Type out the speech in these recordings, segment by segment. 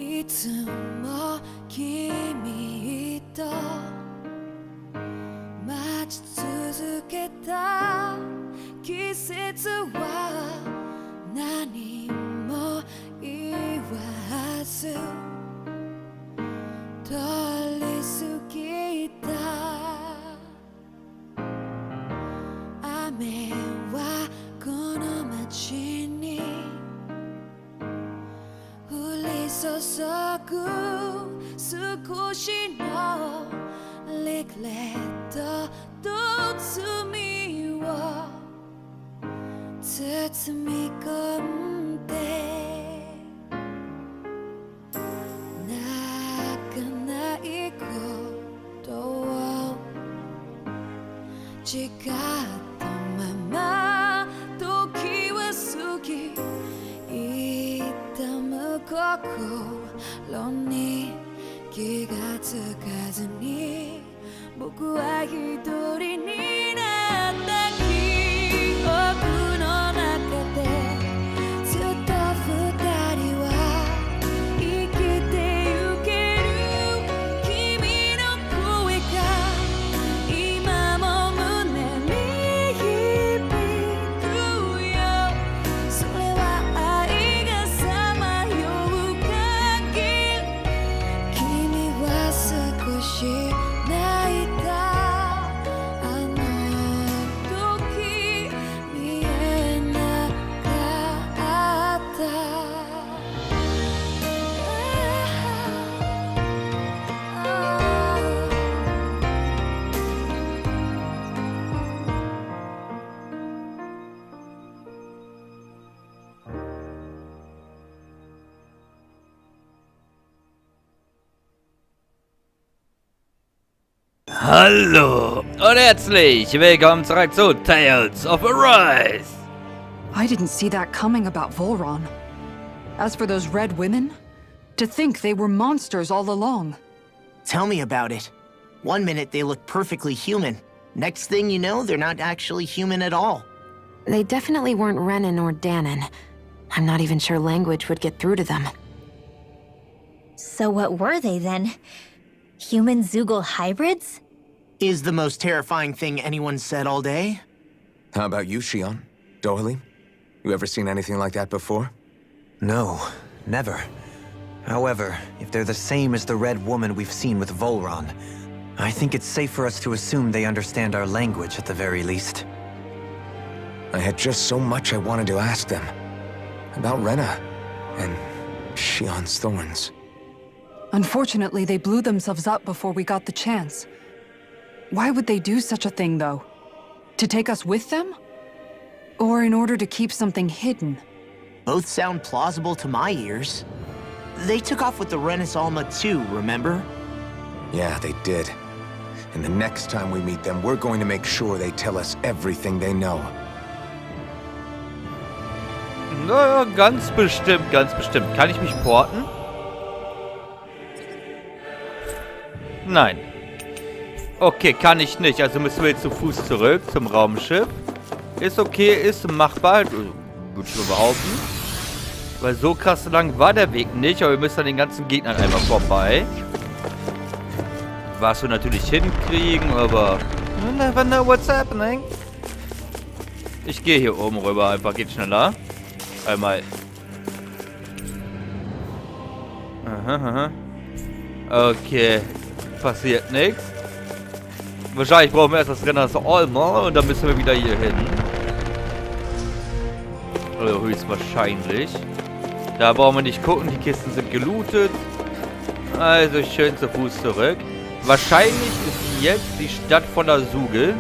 いつも君と待ち続けた季節は何も言わず通り過ぎた。雨はこの街に降り注ぐ少しのリグレットと罪を包み込んで泣かないことを誓ったまま時は過ぎ痛む心に気がつかずに僕は一人になった記憶の中でずっと二人は生きてゆける。君の声が今も胸に響くよ。それは愛がさまよう限り君は少し泣いた。あの時見えなかった。Hallo und herzlich willkommen zurück zu Tales of Arise. I didn't see that coming about Volron. As for those red women, to think they were monsters all along. Tell me about it. One minute they look perfectly human. Next thing you know, they're not actually human at all. They definitely weren't Renan or Danon. I'm not even sure language would get through to them. So what were they then? Human Zoogle hybrids? Is the most terrifying thing anyone's said all day? How about you, Shion? Dohalim? You ever seen anything like that before? No, never. However, if they're the same as the Red Woman we've seen with Volron, I think it's safe for us to assume they understand our language at the very least. I had just so much I wanted to ask them. About Rena and Shion's thorns. Unfortunately, they blew themselves up before we got the chance. Why would they do such a thing, though? To take us with them? Or in order to keep something hidden? Both sound plausible to my ears. They took off with the Renis Alma too, remember? Yeah, they did. And the next time we meet them, we're going to make sure they tell us everything they know. Naja, ganz bestimmt, ganz bestimmt. Kann ich mich porten? Nein. Okay, kann ich nicht. Also müssen wir jetzt zu Fuß zurück zum Raumschiff. Ist okay, ist machbar. Würde ich mal behaupten. Weil so krass lang war der Weg nicht. Aber wir müssen an den ganzen Gegnern einmal vorbei. Was wir natürlich hinkriegen, aber... You never know what's happening. Ich gehe hier oben rüber. Einfach geht schneller. Einmal. Aha, aha. Okay. Passiert nichts. Wahrscheinlich brauchen wir erst das Rennen Alma und dann müssen wir wieder hier hin. Oder höchstwahrscheinlich. Da brauchen wir nicht gucken, die Kisten sind gelootet. Also schön zu Fuß zurück. Wahrscheinlich ist jetzt die Stadt voller Zoogle.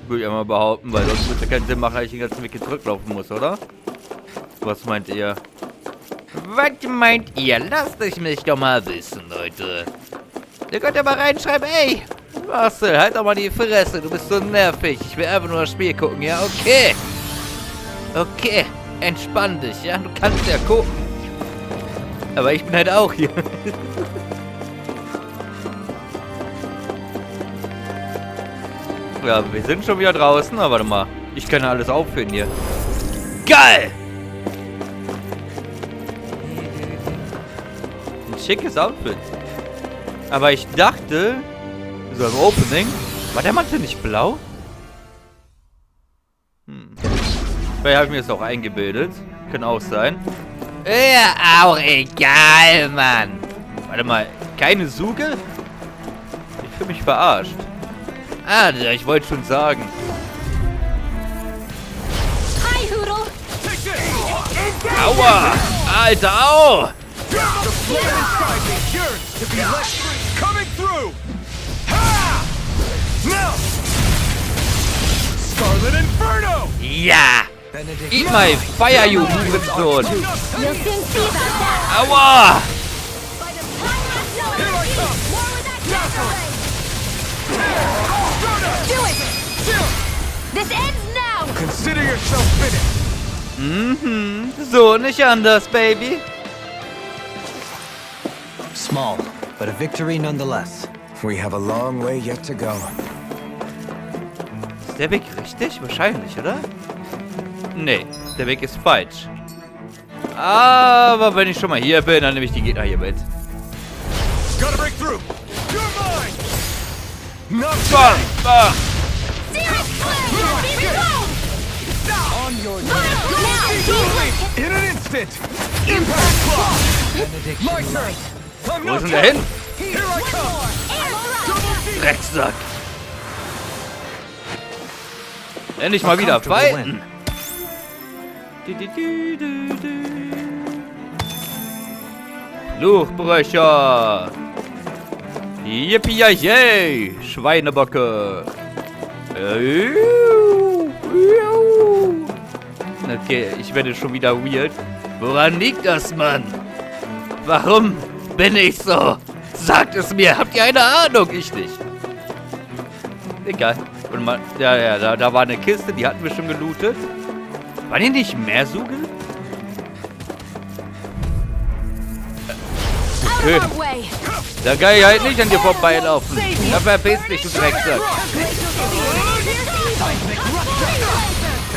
Würde ich einmal behaupten, weil sonst würde es ja keinen Sinn machen, dass ich den ganzen Weg hier zurücklaufen muss, oder? Was meint ihr? Was meint ihr? Lasst es mich doch mal wissen, Leute. Ihr könnt ja mal reinschreiben, ey! Marcel, halt doch mal die Fresse, du bist so nervig. Ich will einfach nur das Spiel gucken, ja? Okay. Okay, entspann dich, ja? Du kannst ja gucken. Aber ich bin halt auch hier. Ja, wir sind schon wieder draußen. Aber warte mal, ich kann ja alles auffinden hier. Geil! schickes Outfit. Aber ich dachte, so im Opening, war der Mantel nicht blau? Vielleicht habe ich mir das auch eingebildet. Kann auch sein. Ja, auch egal, Mann. Warte mal, keine Suge? Ich fühle mich verarscht. Ah, ich wollte schon sagen. Hi, Hoodle. Aua! Alter, au! Coming through! Ha! Now! Scarlet Inferno! Ja! Eat my fire, you Hurensohn! You'll soon see about that. Aua! Here I come. More with that Do it. This ends now. Consider yourself finished! Mhm, so nicht anders, Baby. Small, but a victory nonetheless. We have a long way yet to go. Ist der Weg richtig? Wahrscheinlich, oder? Nee, der Weg ist falsch. Aber wenn ich schon mal hier bin, dann nehme ich die Gegner hier mit. Gotta break through! You're mine! Not Bam, bam. on your in an instant! Impact block! My turn! I'm Wo not ist denn der hin? Here I come! Double team! Drecksack. Endlich mal wieder fighten. Fluchbrecher. Yippie-yay, Schweinebocke. Okay, ich werde schon wieder weird. Woran liegt das, Mann? Warum bin ich so? Sagt es mir. Habt ihr eine Ahnung? Ich nicht. Egal. Und mal, ja, da war eine Kiste, die hatten wir schon gelootet. Waren hier nicht mehr Suge? Okay. Da kann ich halt nicht an dir vorbeilaufen. Da verpiss dich, du Drecksack.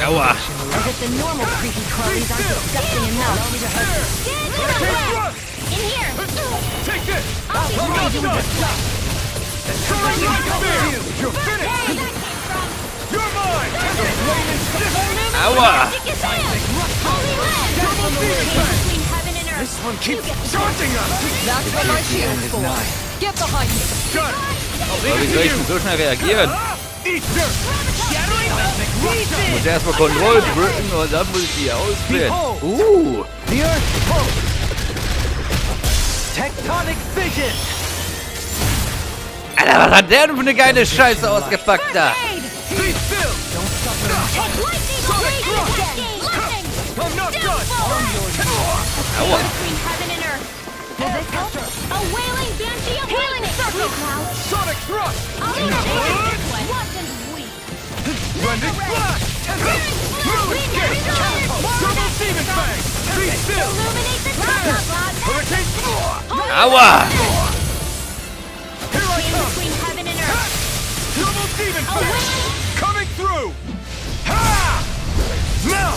Aua. Take this! I'm not done! You're finished! You're mine! Aua. This one keeps charging us! That's what my shield's for. Get behind me. Got it! Aber wie soll ich denn so schnell reagieren? Eat dirt! Ich muss erstmal Control drücken und dann muss ich die auswählen. The Earth pulse! Tectonic fission! Alter, was hat der denn für eine geile Scheiße ausgepackt da? Be still! I'm not done! Aua. A wailing banshee of healing circle. Sonic thrust! Watch and weep. Blending flash! Move escape! Double demon fang! Be still! Illuminate the tower, Hurricane! Aua. Here I come! between heaven and earth. Double demon fang! Coming through! Ha! Now!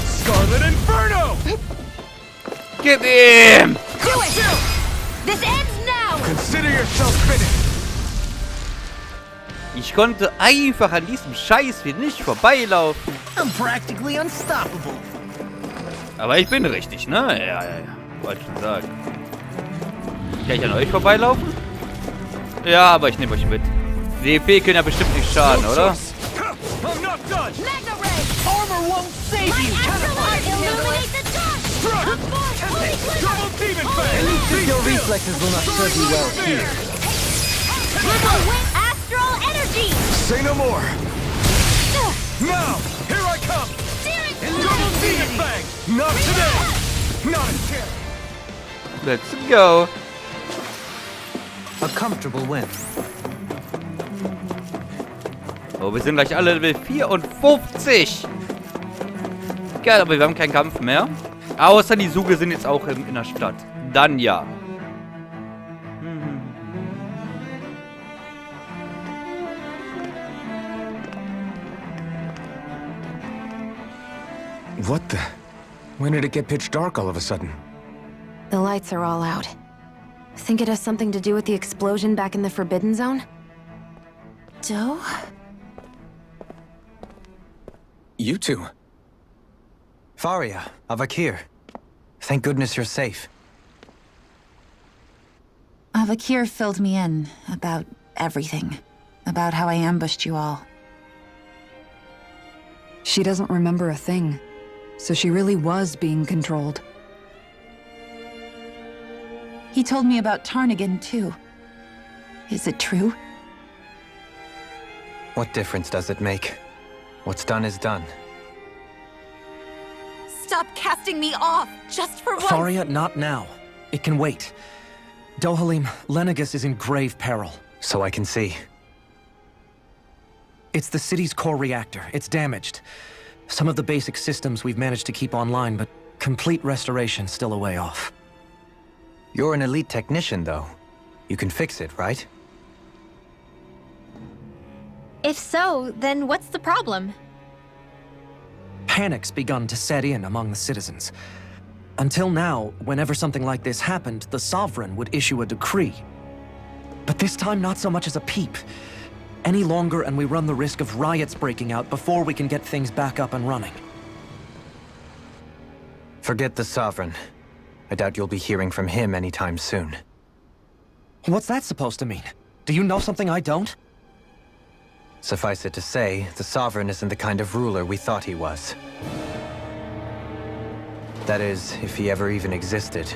Scarlet Inferno! Gib ihm. Do it! This ends now! Consider yourself finished! Ich konnte einfach an diesem Scheiß hier nicht vorbeilaufen. I'm practically unstoppable. Aber ich bin richtig, ne? Ja. Wollte schon sagen. Kann ich an euch vorbeilaufen? Ja, aber ich nehme euch mit. Die EP können ja bestimmt nicht schaden, oder? I'm not done! Mega ray! Armor won't save you. Illuminate the dark! Double demon fang! Your reflexes will not serve you well here. Astral energy! Say no more! Now! Here I come! Double demon fang! Not today! Not a chance! Let's go. A comfortable win. Oh, wir sind gleich alle Level 54. Geil, aber wir haben keinen Kampf mehr. Außer die Suge sind jetzt auch in der Stadt. Dann ja. What the? When did it get pitch dark all of a sudden? The lights are all out. Think it has something to do with the explosion back in the Forbidden Zone? Joe? You two. Faria, Avakir. Thank goodness you're safe. Avakir filled me in about everything. About how I ambushed you all. She doesn't remember a thing, so she really was being controlled. He told me about Tarnigan, too. Is it true? What difference does it make? What's done is done. Stop casting me off, just for once! Faria, not now. It can wait. Dohalim, Lenegus is in grave peril. So I can see. It's the city's core reactor. It's damaged. Some of the basic systems we've managed to keep online, but complete restoration's still a way off. You're an elite technician, though. You can fix it, right? If so, then what's the problem? Panic's begun to set in among the citizens. Until now, whenever something like this happened, the Sovereign would issue a decree. But this time, not so much as a peep. Any longer and we run the risk of riots breaking out before we can get things back up and running. Forget the Sovereign. I doubt you'll be hearing from him anytime soon. What's that supposed to mean? Do you know something I don't? Suffice it to say, the Sovereign isn't the kind of ruler we thought he was. That is, if he ever even existed,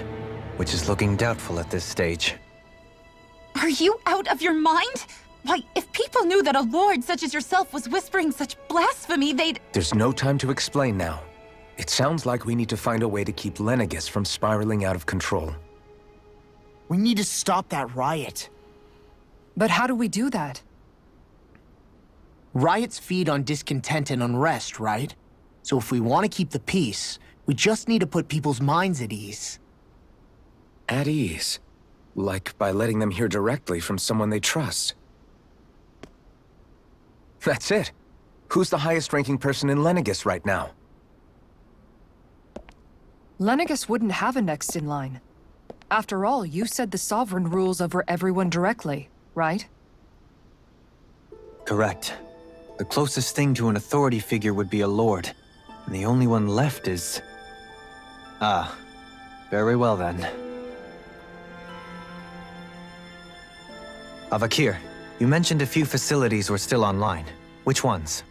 which is looking doubtful at this stage. Are you out of your mind? Why, if people knew that a lord such as yourself was whispering such blasphemy, they'd— There's no time to explain now. It sounds like we need to find a way to keep Lenegus from spiraling out of control. We need to stop that riot. But how do we do that? Riots feed on discontent and unrest, right? So if we want to keep the peace, we just need to put people's minds at ease. At ease? Like by letting them hear directly from someone they trust. That's it. Who's the highest-ranking person in Lenegus right now? Lenegus wouldn't have a next in line. After all, you said the Sovereign rules over everyone directly, right? Correct. The closest thing to an authority figure would be a lord. And the only one left is... Ah. Very well then. Avakir, you mentioned a few facilities were still online. Which ones?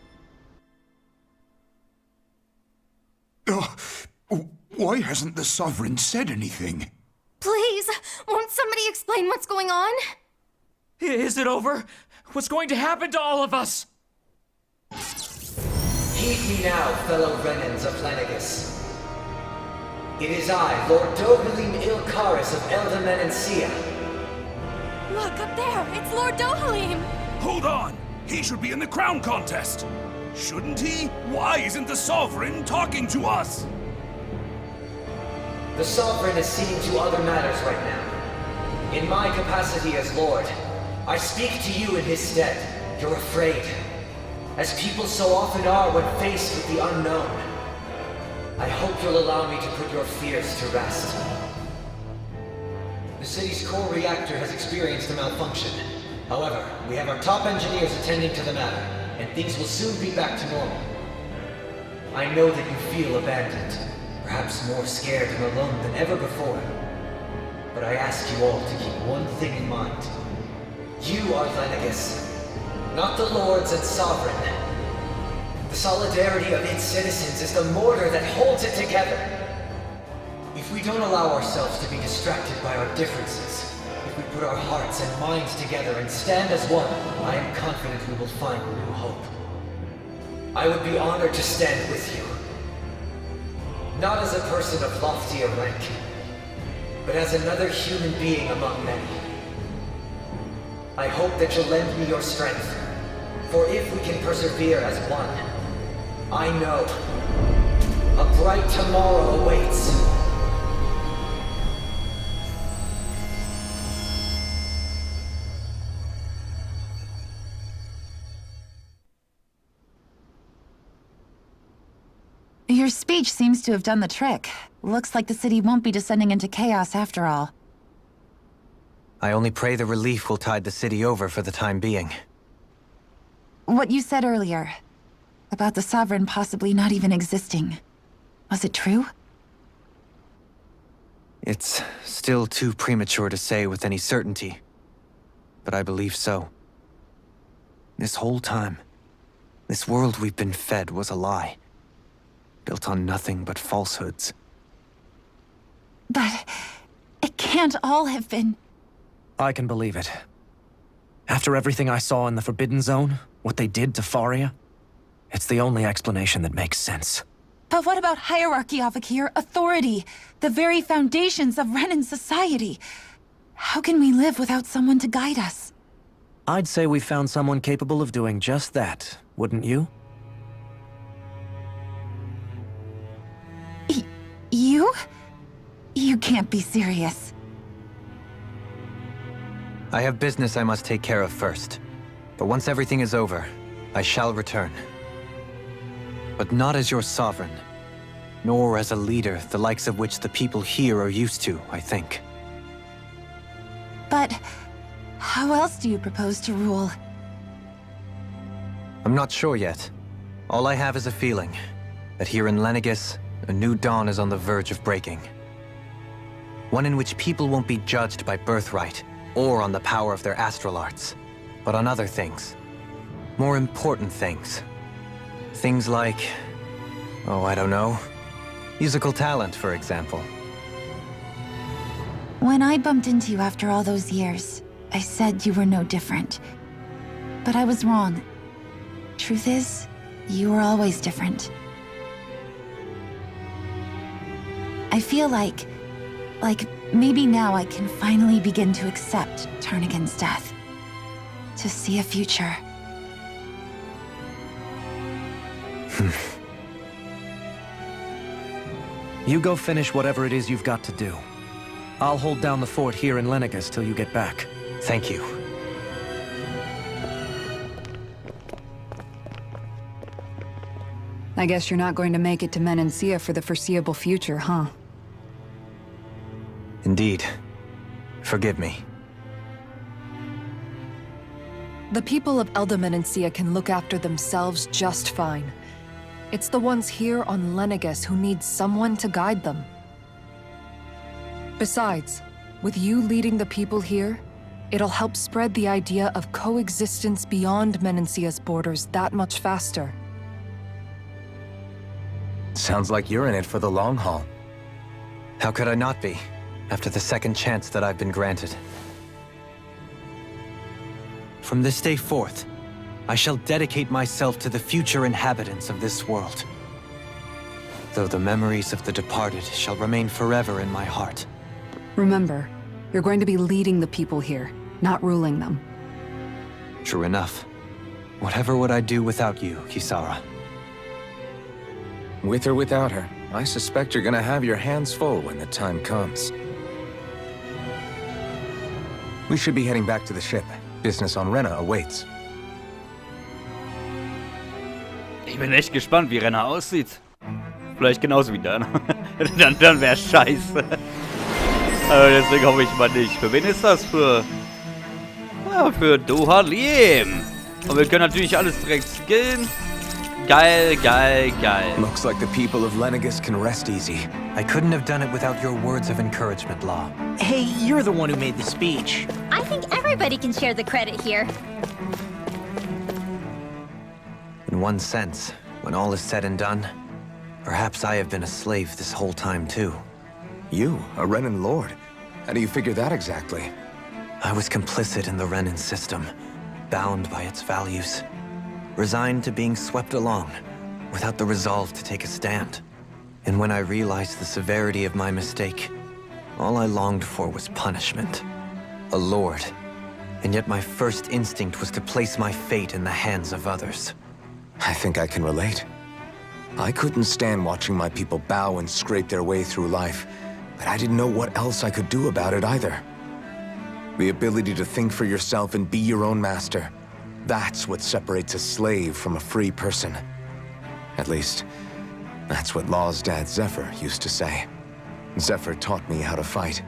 Why hasn't the Sovereign said anything? Please, won't somebody explain what's going on? Is it over? What's going to happen to all of us? Heed me now, fellow Renans of Lenegus. It is I, Lord Dohalim Ilkaris of Eldaman and Sia. Look, up there! It's Lord Dohalim! Hold on! He should be in the crown contest! Shouldn't he? Why isn't the Sovereign talking to us? The Sovereign is seeing to other matters right now. In my capacity as Lord, I speak to you in his stead. You're afraid, as people so often are when faced with the unknown. I hope you'll allow me to put your fears to rest. The city's core reactor has experienced a malfunction. However, we have our top engineers attending to the matter, and things will soon be back to normal. I know that you feel abandoned, perhaps more scared and alone than ever before. But I ask you all to keep one thing in mind. You are Lenegus, not the lords and sovereign. The solidarity of its citizens is the mortar that holds it together. If we don't allow ourselves to be distracted by our differences, if we put our hearts and minds together and stand as one, I am confident we will find new hope. I would be honored to stand with you. Not as a person of loftier rank, but as another human being among many. I hope that you'll lend me your strength, for if we can persevere as one, I know a bright tomorrow awaits. Your speech seems to have done the trick. Looks like the city won't be descending into chaos after all. I only pray the relief will tide the city over for the time being. What you said earlier, about the Sovereign possibly not even existing, was it true? It's still too premature to say with any certainty, but I believe so. This whole time, this world we've been fed was a lie, built on nothing but falsehoods. But it can't all have been... I can believe it. After everything I saw in the Forbidden Zone, what they did to Faria, it's the only explanation that makes sense. But what about hierarchy, Avakir? Authority? The very foundations of Renan society? How can we live without someone to guide us? I'd say we found someone capable of doing just that, wouldn't you? You? You can't be serious. I have business I must take care of first. But once everything is over, I shall return. But not as your sovereign, nor as a leader the likes of which the people here are used to, I think. But how else do you propose to rule? I'm not sure yet. All I have is a feeling that here in Lenegis, a new dawn is on the verge of breaking. One in which people won't be judged by birthright or on the power of their astral arts, but on other things. More important things. Things like, oh, I don't know, musical talent, for example. When I bumped into you after all those years, I said you were no different. But I was wrong. Truth is, you were always different. I feel like maybe now I can finally begin to accept Tarnigan's death. To see a future. You go finish whatever it is you've got to do. I'll hold down the fort here in Lenegis till you get back. Thank you. I guess you're not going to make it to Menancia for the foreseeable future, huh? Indeed. Forgive me. The people of Elda Menancia can look after themselves just fine. It's the ones here on Lenegis who need someone to guide them. Besides, with you leading the people here, it'll help spread the idea of coexistence beyond Menancia's borders that much faster. Sounds like you're in it for the long haul. How could I not be, after the second chance that I've been granted? From this day forth, I shall dedicate myself to the future inhabitants of this world. Though the memories of the departed shall remain forever in my heart. Remember, you're going to be leading the people here, not ruling them. True enough. Whatever would I do without you, Kisara? With or without her, I suspect you're gonna have your hands full when the time comes. We should be heading back to the ship. Business on Rena awaits. Ich bin echt gespannt, wie Renner aussieht. Vielleicht genauso wie dann. dann wäre scheiße. Aber deswegen hoffe ich mal nicht. Für wen ist das? Für Dohalim. Und wir können natürlich alles direkt skillen. Geil, geil, geil. Looks like the people of Lenegis can rest easy. I couldn't have done it without your words of encouragement, Law. Hey, you're the one who made the speech. I think everybody can share the credit here. In one sense, when all is said and done, perhaps I have been a slave this whole time too. You, a Renan lord? How do you figure that exactly? I was complicit in the Renan system, bound by its values. Resigned to being swept along, without the resolve to take a stand. And when I realized the severity of my mistake, all I longed for was punishment. A lord. And yet my first instinct was to place my fate in the hands of others. I think I can relate. I couldn't stand watching my people bow and scrape their way through life, but I didn't know what else I could do about it either. The ability to think for yourself and be your own master. That's what separates a slave from a free person. At least, That's what Law's dad Zephyr used to say. Zephyr taught me how to fight.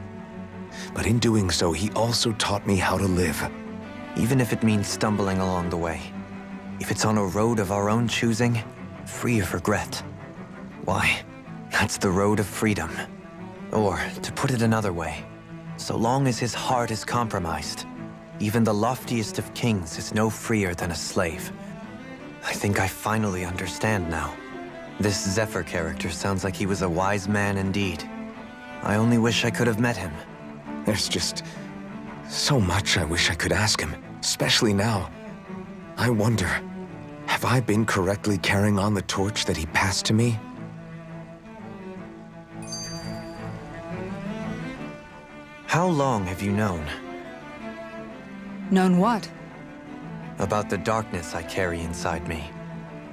But in doing so, he also taught me how to live. Even if it means stumbling along the way. If it's on a road of our own choosing, free of regret. Why, that's the road of freedom. Or, to put it another way, so long as his heart is compromised, even the loftiest of kings is no freer than a slave. I think I finally understand now. This Zephyr character sounds like he was a wise man indeed. I only wish I could have met him. There's just so much I wish I could ask him, especially now. I wonder, have I been correctly carrying on the torch that he passed to me? How long have you known? Known what? About the darkness I carry inside me.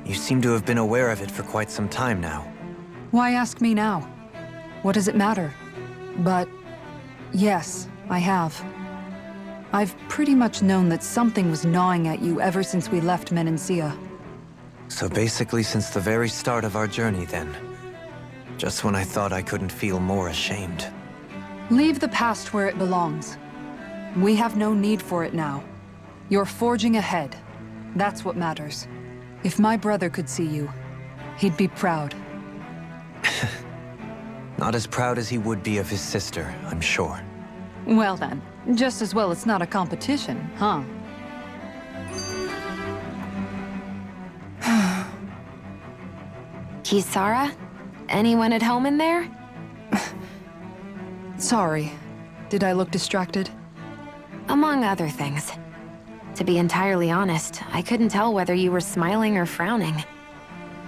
You seem to have been aware of it for quite some time now. Why ask me now? What does it matter? But yes, I have. I've pretty much known that something was gnawing at you ever since we left Menancia. So basically since the very start of our journey then. Just when I thought I couldn't feel more ashamed. Leave the past where it belongs. We have no need for it now. You're forging ahead. That's what matters. If my brother could see you, he'd be proud. Not as proud as he would be of his sister, I'm sure. Well then, just as well it's not a competition, huh? Kisara? Anyone at home in there? Sorry. Did I look distracted? Among other things. To be entirely honest, I couldn't tell whether you were smiling or frowning.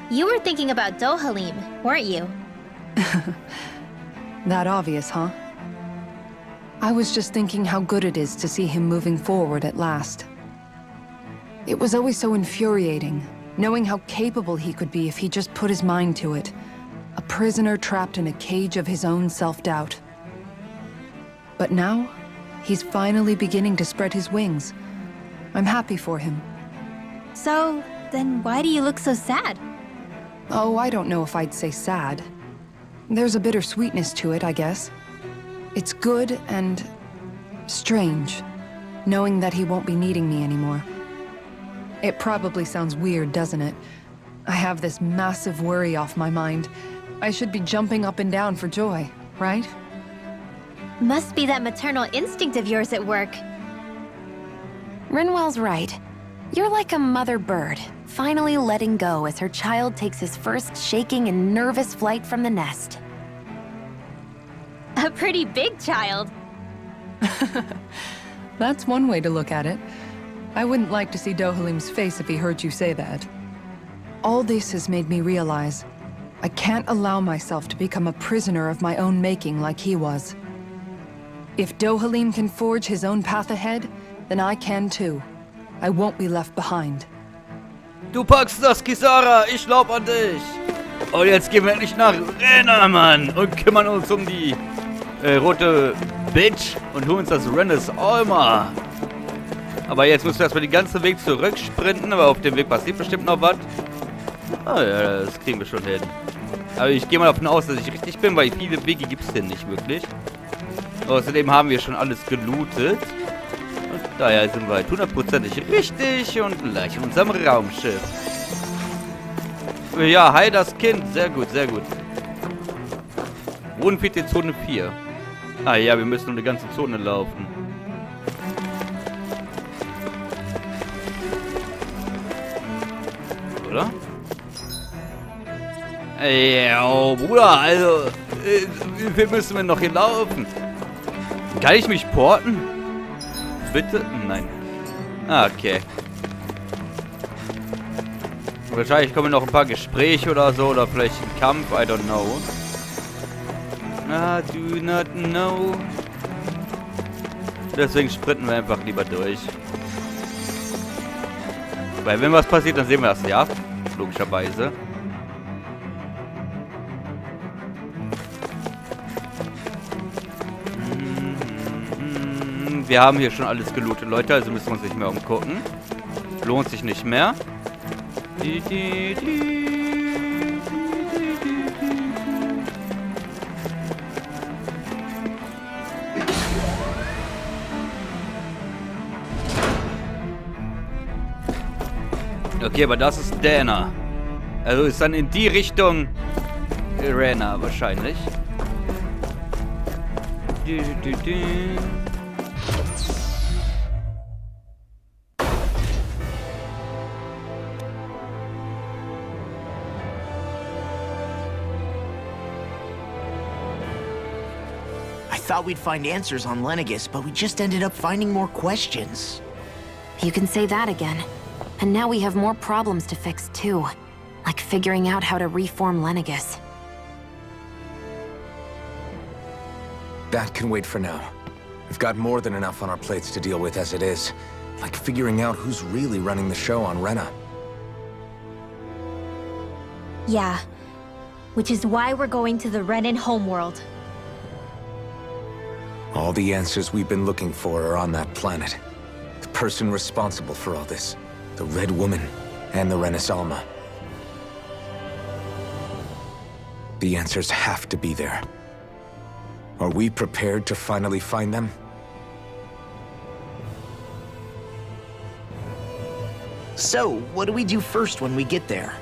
You were thinking about Dohalim, weren't you? That obvious, huh? I was just thinking how good it is to see him moving forward at last. It was always so infuriating, knowing how capable he could be if he just put his mind to it. A prisoner trapped in a cage of his own self-doubt. But now, he's finally beginning to spread his wings. I'm happy for him. So, then why do you look so sad? Oh, I don't know if I'd say sad. There's a bittersweetness to it, I guess. It's good and strange, knowing that he won't be needing me anymore. It probably sounds weird, doesn't it? I have this massive worry off my mind. I should be jumping up and down for joy, right? Must be that maternal instinct of yours at work. Rinwell's right. You're like a mother bird, finally letting go as her child takes his first shaking and nervous flight from the nest. A pretty big child. That's one way to look at it. I wouldn't like to see Dohalim's face if he heard you say that. All this has made me realize I can't allow myself to become a prisoner of my own making like he was. If Dohalim can forge his own path ahead, then I can too. I won't be left behind. Du packst das, Kisara! Ich glaub an dich! Und jetzt gehen wir endlich nach Renna, Mann! Und kümmern uns um die rote Bitch und holen uns das Rennes Alma. Aber jetzt müssen wir erstmal den ganzen Weg zurücksprinten, aber auf dem Weg passiert bestimmt noch was. Ah ja, das kriegen wir schon hin. Aber ich gehe mal davon aus, dass ich richtig bin, weil viele Wege gibt es denn nicht wirklich. Außerdem haben wir schon alles gelootet. Und daher sind wir halt 100%ig richtig und gleich in unserem Raumschiff. Ja, hi das Kind. Sehr gut, sehr gut. Wohin fehlt die Zone 4? Ah ja, wir müssen um die ganze Zone laufen. Oder? Ja, oh, Bruder, also, wie viel müssen wir noch hier laufen? Kann ich mich porten? Bitte? Nein. Ah, okay. Wahrscheinlich kommen noch ein paar Gespräche oder so, oder vielleicht ein Kampf, I don't know. I do not know. Deswegen sprinten wir einfach lieber durch. Weil wenn was passiert, dann sehen wir das, ja. Logischerweise. Wir haben hier schon alles gelootet, Leute, also müssen wir uns nicht mehr umgucken. Lohnt sich nicht mehr. Okay, aber das ist Dana. Also ist dann in die Richtung Rena wahrscheinlich. I thought we'd find answers on Lenegis, but we just ended up finding more questions. You can say that again. And now we have more problems to fix, too. Like figuring out how to reform Lenegis. That can wait for now. We've got more than enough on our plates to deal with as it is. Like figuring out who's really running the show on Rena. Yeah. Which is why we're going to the Renan homeworld. All the answers we've been looking for are on that planet. The person responsible for all this. The Red Woman and the Renaissance. The answers have to be there. Are we prepared to finally find them? So, what do we do first when we get there?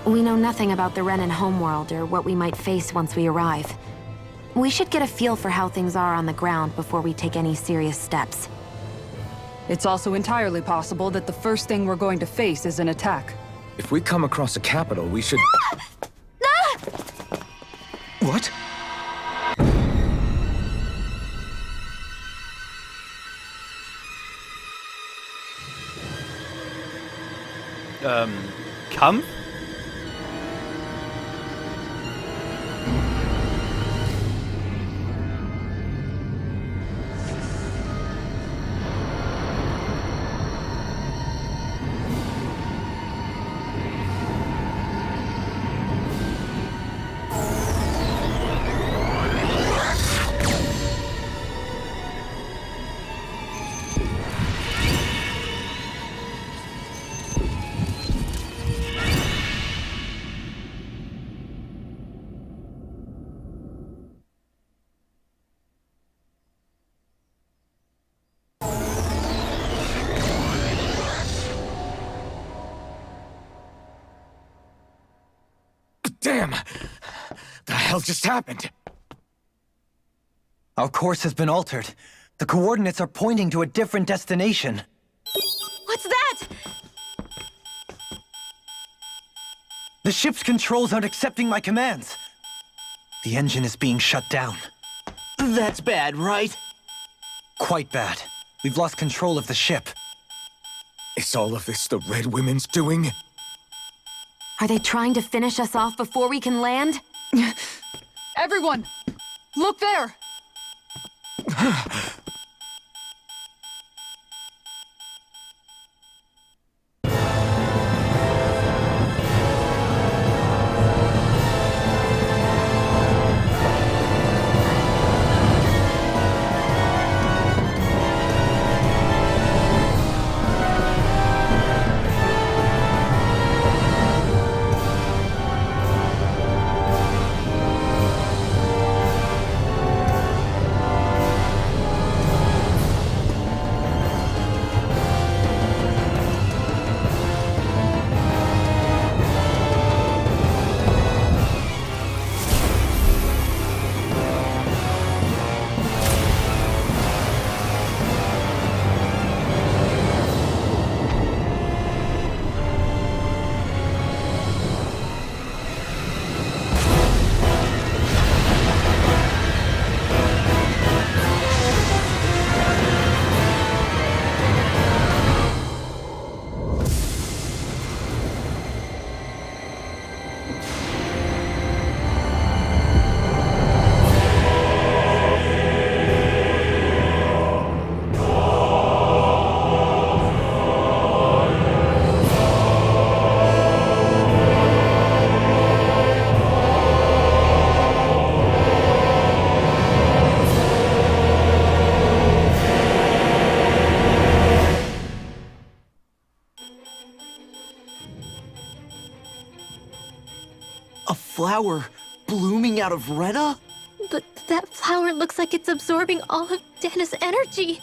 We know nothing about the Renan homeworld or what we might face once we arrive. We should get a feel for how things are on the ground before we take any serious steps. It's also entirely possible that the first thing we're going to face is an attack. If we come across a capital, we should... What? Kampf? Damn! The hell just happened? Our course has been altered. The coordinates are pointing to a different destination. What's that? The ship's controls aren't accepting my commands. The engine is being shut down. That's bad, right? Quite bad. We've lost control of the ship. Is all of this the Red Women's doing? Are they trying to finish us off before we can land? Everyone! Look there! Flower blooming out of Rena? But that flower looks like it's absorbing all of Dana's energy.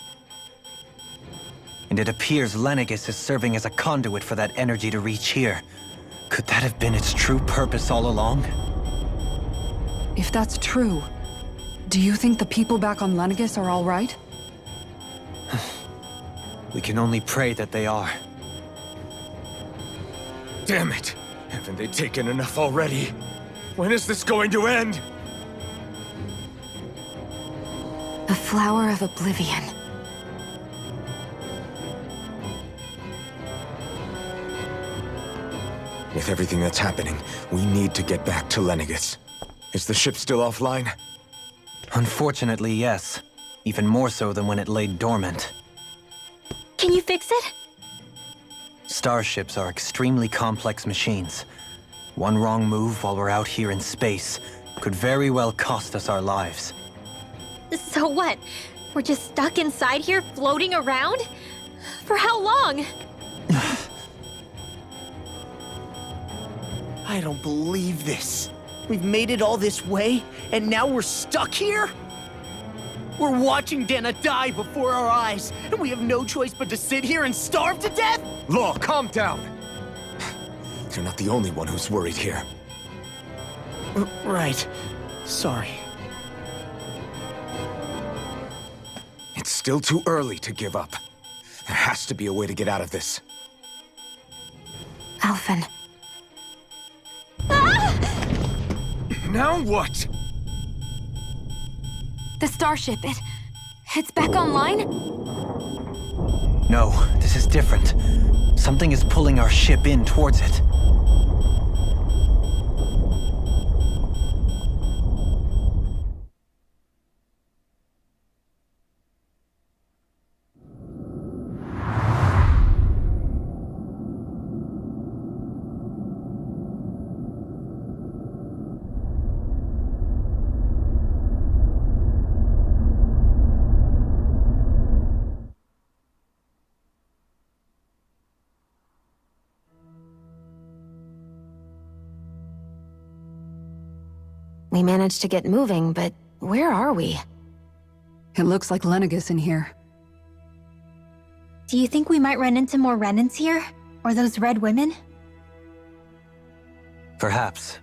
and it appears Lenegis is serving as a conduit for that energy to reach here. Could that have been its true purpose all along? If that's true, do you think the people back on Lenegis are all right? We can only pray that they are. Damn it! Haven't they taken enough already? When is this going to end? The Flower of Oblivion. With everything that's happening, we need to get back to Lenegis. Is the ship still offline? Unfortunately, yes. Even more so than when it lay dormant. Can you fix it? Starships are extremely complex machines. One wrong move while we're out here in space could very well cost us our lives. So what? We're just stuck inside here, floating around? For how long? I don't believe this. We've made it all this way, and now we're stuck here? We're watching Dana die before our eyes, and we have no choice but to sit here and starve to death? Law, calm down! You're not the only one who's worried here. Right. Sorry. It's still too early to give up. There has to be a way to get out of this. Alphen. Now what? The starship, it's back online? No, this is different. Something is pulling our ship in towards it. We managed to get moving, but where are we? It looks like Lenegis in here. Do you think we might run into more Renans here? Or those red women? Perhaps.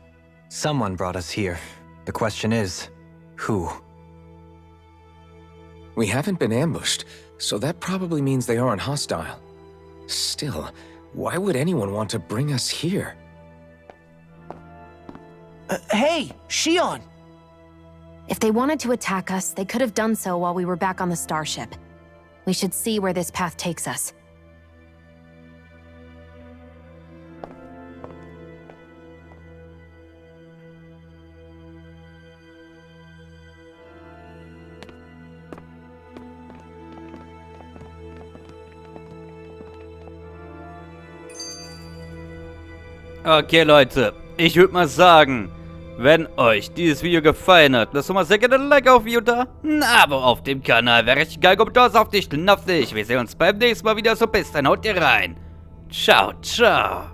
Someone brought us here. The question is, who? We haven't been ambushed, so that probably means they aren't hostile. Still, why would anyone want to bring us here? Hey, Shion! If they wanted to attack us, they could have done so while we were back on the starship. We should see where this path takes us. Okay, Leute, ich würde mal sagen, wenn euch dieses Video gefallen hat, lasst doch mal sehr gerne ein Like auf Video da, ein Abo auf dem Kanal, wäre richtig geil, kommt auf dich, auf dich. Wir sehen uns beim nächsten Mal wieder, so bis dann, haut ihr rein. Ciao, ciao.